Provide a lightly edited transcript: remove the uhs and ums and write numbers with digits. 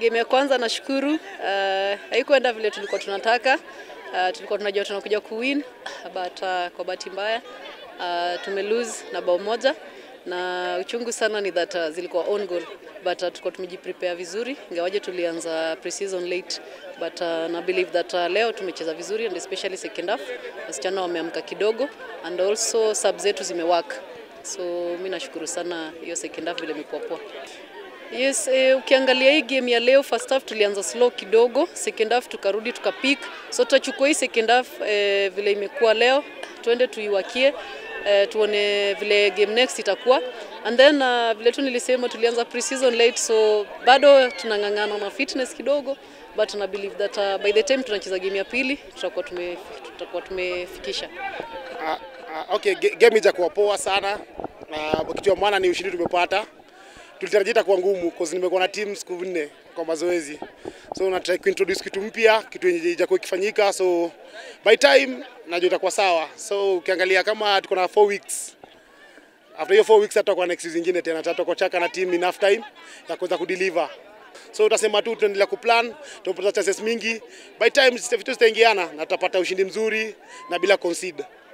Game ya kwanza nashukuru, haikuenda vile tulikuwa tunataka. Tulikuwa tunajua tunakuja kuwin, but kwa bahati mbaya tumelose na bao moja, na uchungu sana ni that zilikuwa on goal, but tulikuwa tumejiprepare vizuri, ingawaje tulianza pre-season late, but na believe that leo tumecheza vizuri, and especially second half wasichana wameamka kidogo, and also subs zetu zimework. So mimi nashukuru sana hiyo second half vile imekuwa poa. Yes, ukiangalia hii game ya leo, first half tulianza slow kidogo, second half tukarudi tukapick. So tutachukua hii second half vile imekuwa leo, tuende tuiwakie, tuone vile game next itakuwa. And then vile tu nilisema tulianza pre-season late, so bado tunangangana na fitness kidogo, but na believe that by the time tunacheza game ya pili tutakuwa tumefikisha. Okay, game itakuwa poa sana. Kitu ya maana ni ushindi tumepata. Tulitarajia itakuwa ngumu cause nimekuwa na team siku 4 kwa mazoezi. So na try kuintroduce kitu mpya, kitu yenye ijakuwa ikifanyika, so by time najua itakuwa sawa. So ukiangalia kama tuko na 4 weeks. After hiyo 4 weeks tutakuwa next season nyingine tena, tutakuwa chaka na team enough time ya kuweza kudeliver. So utasema tu tuendelea kuplan, tupata chances mingi. By time vitu zitaingiana na tutapata ushindi mzuri na bila concede.